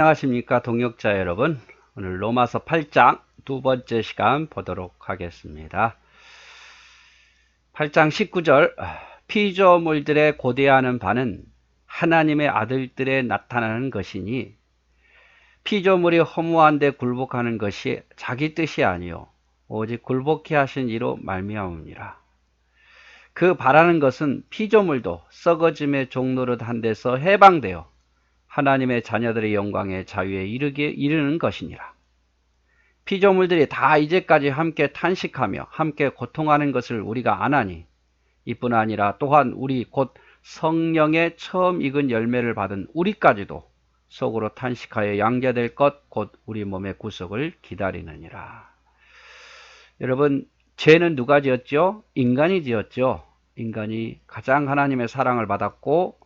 안녕하십니까 동역자 여러분. 오늘 로마서 8장 두 번째 시간 보도록 하겠습니다. 8장 19절 피조물들의 고대하는 바는 하나님의 아들들에 나타나는 것이니 피조물이 허무한 데 굴복하는 것이 자기 뜻이 아니요 오직 굴복케 하신 이로 말미암음이라. 그 바라는 것은 피조물도 썩어짐의 종노릇한 데서 해방되어 하나님의 자녀들의 영광의 자유에 이르는 것이니라. 피조물들이 다 이제까지 함께 탄식하며 함께 고통하는 것을 우리가 아나니 이뿐 아니라 또한 우리 곧 성령의 처음 익은 열매를 받은 우리까지도 속으로 탄식하여 양자될 것 곧 우리 몸의 구속을 기다리느니라. 여러분, 죄는 누가 지었죠? 인간이 지었죠. 인간이 가장 하나님의 사랑을 받았고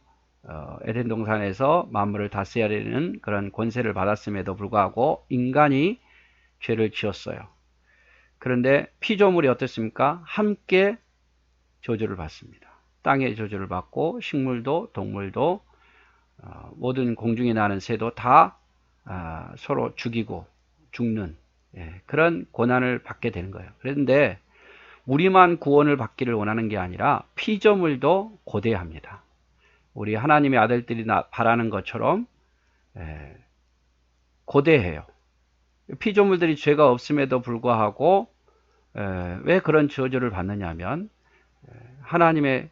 에덴 동산에서 만물을 다스려야 되는 그런 권세를 받았음에도 불구하고 인간이 죄를 지었어요. 그런데 피조물이 어떻습니까? 함께 저주를 받습니다. 땅의 저주를 받고 식물도 동물도 모든 공중에 나는 새도 다 서로 죽이고 죽는 그런 고난을 받게 되는 거예요. 그런데 우리만 구원을 받기를 원하는 게 아니라 피조물도 고대합니다. 우리 하나님의 아들들이 바라는 것처럼 고대해요. 피조물들이 죄가 없음에도 불구하고 왜 그런 저주를 받느냐면 하나님의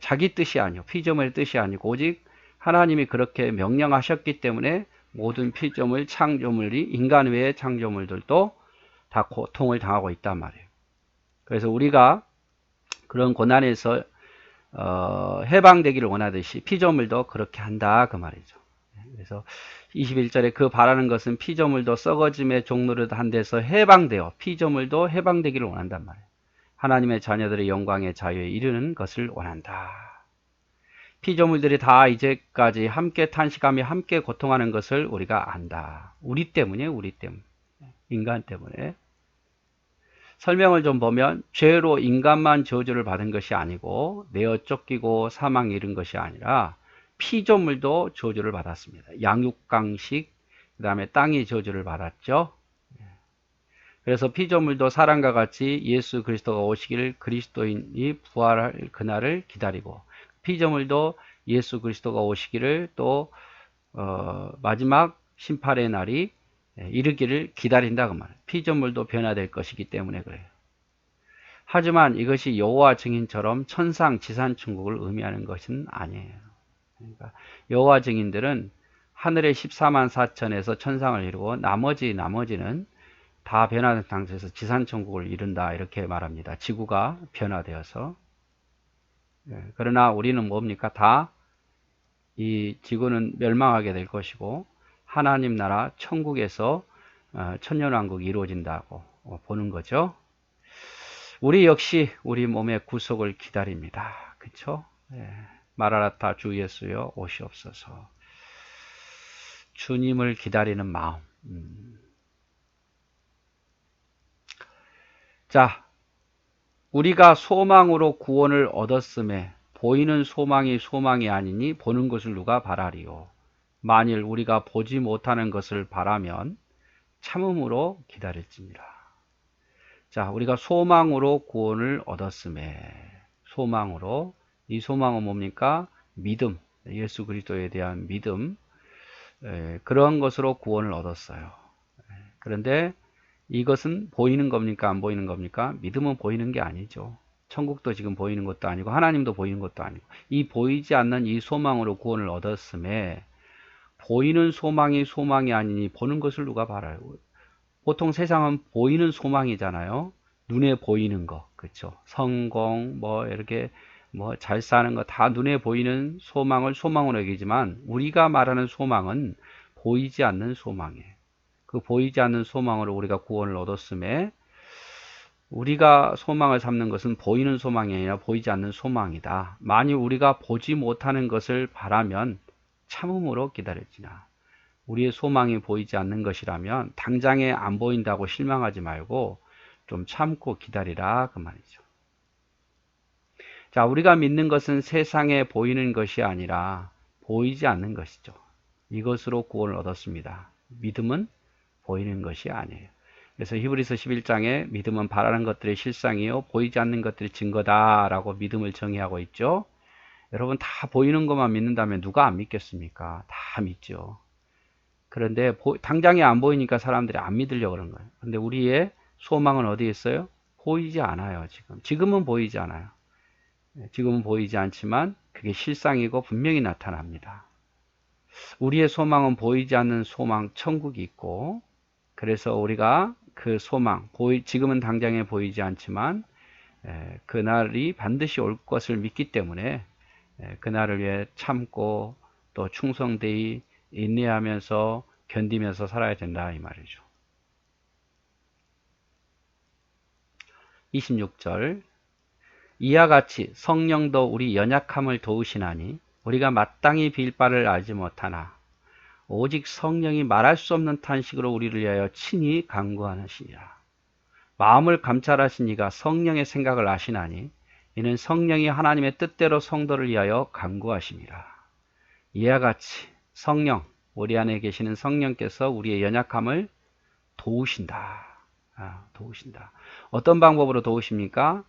자기 뜻이 아니고 피조물의 뜻이 아니고 오직 하나님이 그렇게 명령하셨기 때문에 모든 피조물 창조물이 인간 외의 창조물들도 다 고통을 당하고 있단 말이에요. 그래서 우리가 그런 고난에서 해방되기를 원하듯이 피조물도 그렇게 한다 그 말이죠. 그래서 21절에 그 바라는 것은 피조물도 썩어짐의 종노릇 한 데서 해방되어 피조물도 해방되기를 원한단 말이에요. 하나님의 자녀들의 영광의 자유에 이르는 것을 원한다. 피조물들이 다 이제까지 함께 탄식하며 함께 고통하는 것을 우리가 안다. 우리 때문에 인간 때문에. 설명을 좀 보면 죄로 인간만 저주를 받은 것이 아니고 내어 쫓기고 사망에 이른 것이 아니라 피조물도 저주를 받았습니다. 양육강식, 그 다음에 땅이 저주를 받았죠. 그래서 피조물도 사람과 같이 예수 그리스도가 오시기를 그리스도인이 부활할 그날을 기다리고 피조물도 예수 그리스도가 오시기를 또 마지막 심판의 날이 이르기를 기다린다 그 말이에요. 피조물도 변화될 것이기 때문에 그래요. 하지만 이것이 여호와 증인처럼 천상 지산 천국을 의미하는 것은 아니에요. 그러니까 여호와 증인들은 하늘의 14만 4천에서 천상을 이루고 나머지는 다 변화된 상태에서 지산 천국을 이룬다 이렇게 말합니다. 지구가 변화되어서. 그러나 우리는 뭡니까? 다 이 지구는 멸망하게 될 것이고 하나님 나라 천국에서 천년왕국이 이루어진다고 보는 거죠. 우리 역시 우리 몸의 구속을 기다립니다. 그렇죠? 마라나타 주 예수여 오시옵소서. 주님을 기다리는 마음. 자, 우리가 소망으로 구원을 얻었음에 보이는 소망이 아니니 보는 것을 누가 바라리요. 만일 우리가 보지 못하는 것을 바라면 참음으로 기다릴지니라. 자, 우리가 소망으로 구원을 얻었음에 소망으로 이 소망은 뭡니까? 믿음, 예수 그리스도에 대한 믿음, 그런 것으로 구원을 얻었어요. 그런데 이것은 보이는 겁니까? 안 보이는 겁니까? 믿음은 보이는 게 아니죠. 천국도 지금 보이는 것도 아니고 하나님도 보이는 것도 아니고 이 보이지 않는 이 소망으로 구원을 얻었음에 보이는 소망이 아니니 보는 것을 누가 바라요? 보통 세상은 보이는 소망이잖아요. 눈에 보이는 거, 그렇죠? 성공, 이렇게 잘 사는 거 다 눈에 보이는 소망을 소망으로 여기지만 우리가 말하는 소망은 보이지 않는 소망이에요. 그 보이지 않는 소망으로 우리가 구원을 얻었음에 우리가 소망을 삼는 것은 보이는 소망이 아니라 보이지 않는 소망이다. 만일 우리가 보지 못하는 것을 바라면 참음으로 기다릴지나. 우리의 소망이 보이지 않는 것이라면 당장에 안 보인다고 실망하지 말고 좀 참고 기다리라 그 말이죠. 자, 우리가 믿는 것은 세상에 보이는 것이 아니라 보이지 않는 것이죠. 이것으로 구원을 얻었습니다. 믿음은 보이는 것이 아니에요. 그래서 히브리서 11장에 믿음은 바라는 것들의 실상이요 보이지 않는 것들의 증거다라고 믿음을 정의하고 있죠. 여러분 다 보이는 것만 믿는다면 누가 안 믿겠습니까? 다 믿죠. 그런데 당장에 안 보이니까 사람들이 안 믿으려고 그런 거예요. 근데 우리의 소망은 어디에 있어요? 보이지 않아요. 지금은 보이지 않아요. 지금은 보이지 않지만 그게 실상이고 분명히 나타납니다. 우리의 소망은 보이지 않는 소망 천국이 있고, 그래서 우리가 그 소망 지금은 당장에 보이지 않지만 그날이 반드시 올 것을 믿기 때문에 그날을 위해 참고 또 충성되이 인내하면서 견디면서 살아야 된다 이 말이죠. 26절 이와 같이 성령도 우리 연약함을 도우시나니 우리가 마땅히 빌 바를 알지 못하나 오직 성령이 말할 수 없는 탄식으로 우리를 위하여 친히 간구하시니라. 마음을 감찰하신 이가 성령의 생각을 아시나니 이는 성령이 하나님의 뜻대로 성도를 위하여 간구하시니라. 이와 같이 성령, 우리 안에 계시는 성령께서 우리의 연약함을 도우신다. 도우신다. 어떤 방법으로 도우십니까?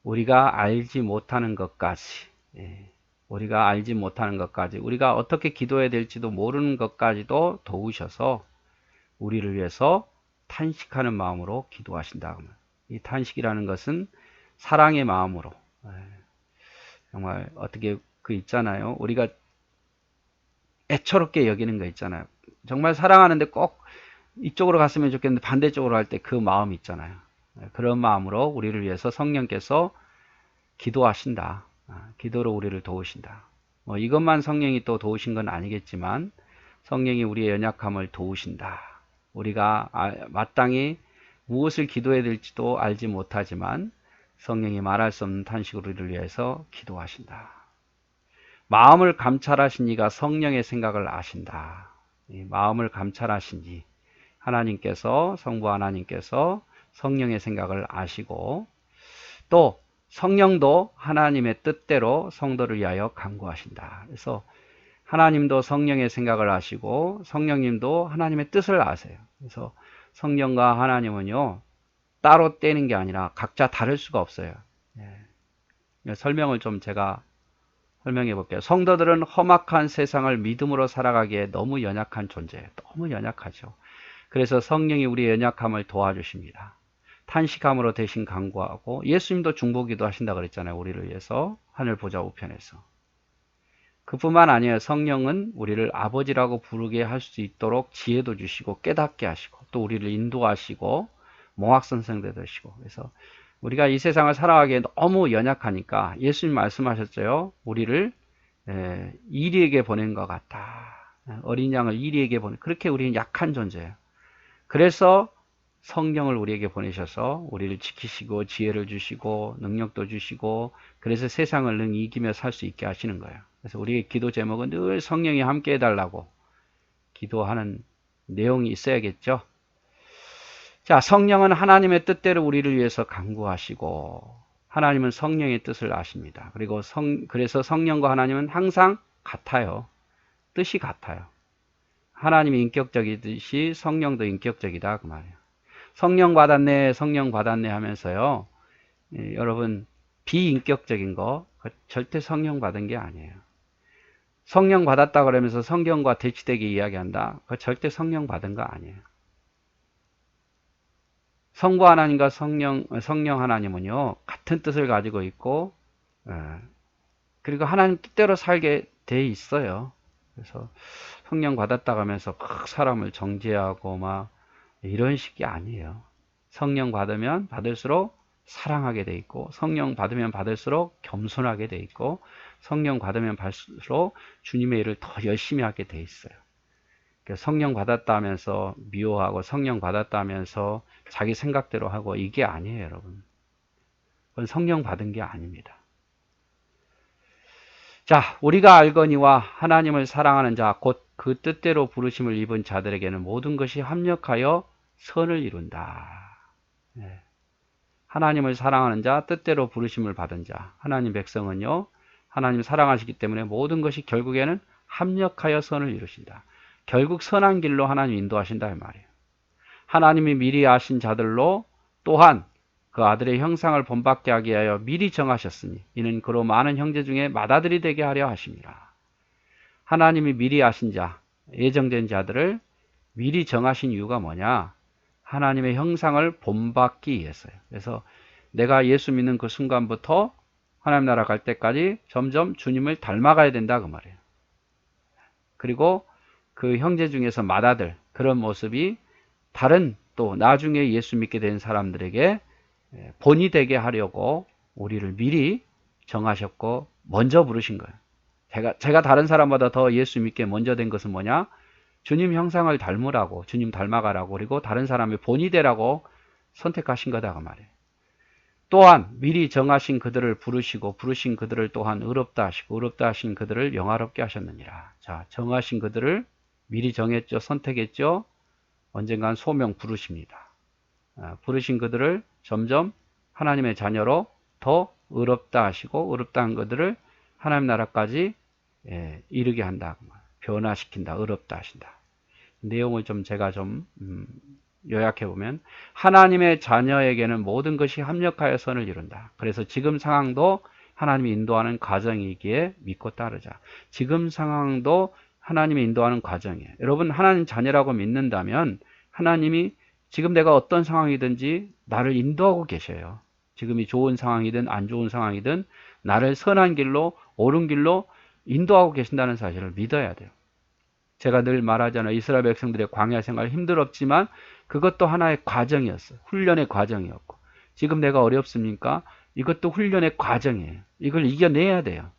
우리가 알지 못하는 것까지, 우리가 알지 못하는 것까지, 우리가 어떻게 기도해야 될지도 모르는 것까지도 도우셔서 우리를 위해서 탄식하는 마음으로 기도하신다. 이 탄식이라는 것은 사랑의 마음으로, 정말 어떻게 있잖아요. 우리가 애처롭게 여기는 거 있잖아요. 정말 사랑하는데 꼭 이쪽으로 갔으면 좋겠는데 반대쪽으로 할 때 그 마음이 있잖아요. 그런 마음으로 우리를 위해서 성령께서 기도하신다. 기도로 우리를 도우신다. 이것만 성령이 또 도우신 건 아니겠지만 성령이 우리의 연약함을 도우신다. 우리가 마땅히 무엇을 기도해야 될지도 알지 못하지만 성령이 말할 수 없는 탄식으로 우리를 위해서 기도하신다. 마음을 감찰하신 이가 성령의 생각을 아신다. 마음을 감찰하신 이 하나님께서, 성부 하나님께서 성령의 생각을 아시고 또 성령도 하나님의 뜻대로 성도를 위하여 간구하신다. 그래서 하나님도 성령의 생각을 아시고 성령님도 하나님의 뜻을 아세요. 그래서 성령과 하나님은요 따로 떼는 게 아니라 각자 다를 수가 없어요. 설명을 좀 제가 설명해 볼게요. 성도들은 험악한 세상을 믿음으로 살아가기에 너무 연약한 존재예요. 너무 연약하죠. 그래서 성령이 우리의 연약함을 도와주십니다. 탄식함으로 대신 간구하고 예수님도 중보기도 하신다 그랬잖아요. 우리를 위해서 하늘 보좌 우편에서. 그뿐만 아니에요. 성령은 우리를 아버지라고 부르게 할 수 있도록 지혜도 주시고 깨닫게 하시고 또 우리를 인도하시고 몽학선생도 되시고 그래서 우리가 이 세상을 살아가기에 너무 연약하니까 예수님 말씀하셨죠. 우리를 이리에게 보낸 것 같다. 어린 양을 이리에게 보낸 그렇게 우리는 약한 존재예요. 그래서 성령을 우리에게 보내셔서 우리를 지키시고 지혜를 주시고 능력도 주시고 그래서 세상을 능 이기며 살 수 있게 하시는 거예요. 그래서 우리의 기도 제목은 늘 성령이 함께 해달라고 기도하는 내용이 있어야겠죠. 자, 성령은 하나님의 뜻대로 우리를 위해서 간구하시고 하나님은 성령의 뜻을 아십니다. 그리고 그래서 성령과 하나님은 항상 같아요. 뜻이 같아요. 하나님이 인격적이듯이 성령도 인격적이다 그 말이에요. 성령 받았네 성령 받았네 하면서요 여러분 비인격적인 거 절대 성령 받은 게 아니에요. 성령 받았다 그러면서 성경과 대치되게 이야기한다. 그거 절대 성령 받은 거 아니에요. 성부 하나님과 성령 하나님은요 같은 뜻을 가지고 있고 그리고 하나님 뜻대로 살게 돼 있어요. 그래서 성령 받았다 하면서 막 사람을 정죄하고 막 이런 식이 아니에요. 성령 받으면 받을수록 사랑하게 돼 있고 성령 받으면 받을수록 겸손하게 돼 있고 성령 받으면 받을수록 주님의 일을 더 열심히 하게 돼 있어요. 성령 받았다 하면서 미워하고 성령 받았다 하면서 자기 생각대로 하고 이게 아니에요, 여러분. 그건 성령 받은 게 아닙니다. 자, 우리가 알거니와 하나님을 사랑하는 자, 곧 그 뜻대로 부르심을 입은 자들에게는 모든 것이 합력하여 선을 이룬다. 하나님을 사랑하는 자, 뜻대로 부르심을 받은 자, 하나님 백성은요, 하나님 사랑하시기 때문에 모든 것이 결국에는 합력하여 선을 이루신다. 결국 선한 길로 하나님 인도하신다 이 말이에요. 하나님이 미리 아신 자들로 또한 그 아들의 형상을 본받게 하기 위하여 미리 정하셨으니 이는 그로 많은 형제 중에 맏아들이 되게 하려 하심이라. 하나님이 미리 아신 자, 예정된 자들을 미리 정하신 이유가 뭐냐? 하나님의 형상을 본받기 위해서요. 그래서 내가 예수 믿는 그 순간부터 하나님 나라 갈 때까지 점점 주님을 닮아가야 된다 그 말이에요. 그리고 그 형제 중에서 맏아들, 그런 모습이 다른 또 나중에 예수 믿게 된 사람들에게 본이 되게 하려고 우리를 미리 정하셨고 먼저 부르신 거예요. 제가 다른 사람보다 더 예수 믿게 먼저 된 것은 뭐냐? 주님 형상을 닮으라고, 주님 닮아가라고, 그리고 다른 사람의 본이 되라고 선택하신 거다 그 말이에요. 또한 미리 정하신 그들을 부르시고 부르신 그들을 또한 의롭다 하시고 의롭다 하신 그들을 영화롭게 하셨느니라. 자, 정하신 그들을 미리 정했죠. 선택했죠. 언젠간 소명 부르십니다. 부르신 그들을 점점 하나님의 자녀로 더 의롭다 하시고 의롭다 한 그들을 하나님 나라까지 이르게 한다. 변화시킨다. 의롭다 하신다. 내용을 좀 제가 좀 요약해 보면 하나님의 자녀에게는 모든 것이 합력하여 선을 이룬다. 그래서 지금 상황도 하나님이 인도하는 과정이기에 믿고 따르자. 지금 상황도 하나님이 인도하는 과정이에요. 여러분 하나님 자녀라고 믿는다면 하나님이 지금 내가 어떤 상황이든지 나를 인도하고 계셔요. 지금이 좋은 상황이든 안 좋은 상황이든 나를 선한 길로 옳은 길로 인도하고 계신다는 사실을 믿어야 돼요. 제가 늘 말하잖아요. 이스라엘 백성들의 광야 생활 힘들었지만 그것도 하나의 과정이었어요. 훈련의 과정이었고 지금 내가 어렵습니까? 이것도 훈련의 과정이에요. 이걸 이겨내야 돼요.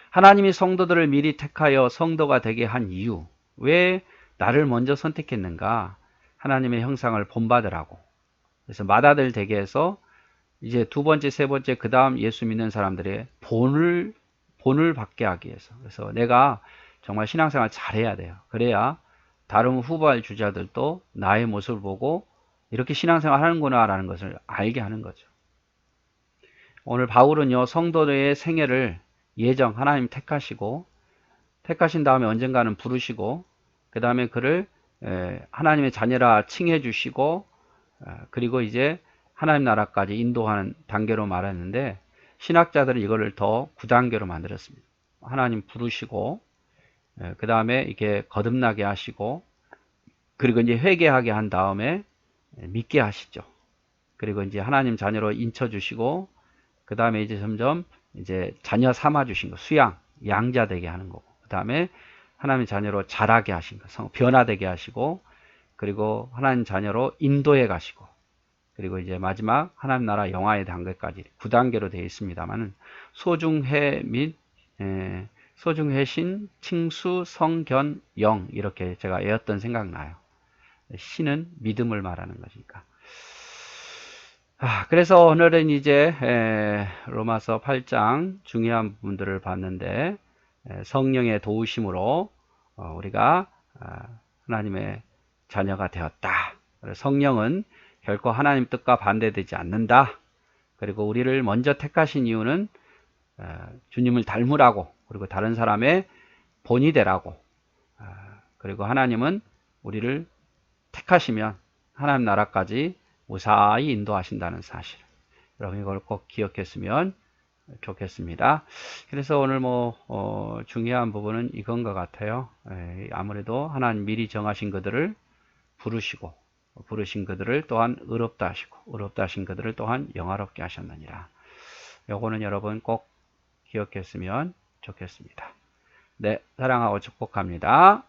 하나님이 성도들을 미리 택하여 성도가 되게 한 이유, 왜 나를 먼저 선택했는가? 하나님의 형상을 본받으라고. 그래서 맏아들 되게 해서 이제 두 번째, 세 번째, 그 다음 예수 믿는 사람들의 본을 받게 하기 위해서. 그래서 내가 정말 신앙생활 잘해야 돼요. 그래야 다른 후발 주자들도 나의 모습을 보고 이렇게 신앙생활 하는구나 라는 것을 알게 하는 거죠. 오늘 바울은요, 성도들의 생애를 하나님 택하신 다음에 언젠가는 부르시고, 그 다음에 그를 하나님의 자녀라 칭해 주시고, 그리고 이제 하나님 나라까지 인도하는 단계로 말했는데, 신학자들은 이거를 더 9단계로 만들었습니다. 하나님 부르시고, 그 다음에 이렇게 거듭나게 하시고, 그리고 이제 회개하게 한 다음에 믿게 하시죠. 그리고 이제 하나님 자녀로 인쳐주시고, 그 다음에 이제 점점 이제 자녀 삼아주신 거, 수양, 양자 되게 하는 거고, 그 다음에 하나님 자녀로 자라게 하신 거, 변화되게 하시고, 그리고 하나님 자녀로 인도해 가시고, 그리고 이제 마지막 하나님 나라 영화의 단계까지 9단계로 되어 있습니다만은 소중해 및 소중해신, 칭수, 성견, 영 이렇게 제가 외웠던 생각나요. 신은 믿음을 말하는 것이니까. 그래서 오늘은 이제 로마서 8장 중요한 부분들을 봤는데 성령의 도우심으로 우리가 하나님의 자녀가 되었다. 성령은 결코 하나님 뜻과 반대되지 않는다. 그리고 우리를 먼저 택하신 이유는 주님을 닮으라고, 그리고 다른 사람의 본이 되라고, 그리고 하나님은 우리를 택하시면 하나님 나라까지 무사히 인도하신다는 사실. 여러분 이걸 꼭 기억했으면 좋겠습니다. 그래서 오늘 중요한 부분은 이건 것 같아요. 아무래도 하나님 미리 정하신 그들을 부르시고, 부르신 그들을 또한 의롭다 하시고, 의롭다 하신 그들을 또한 영화롭게 하셨느니라. 요거는 여러분 꼭 기억했으면 좋겠습니다. 네, 사랑하고 축복합니다.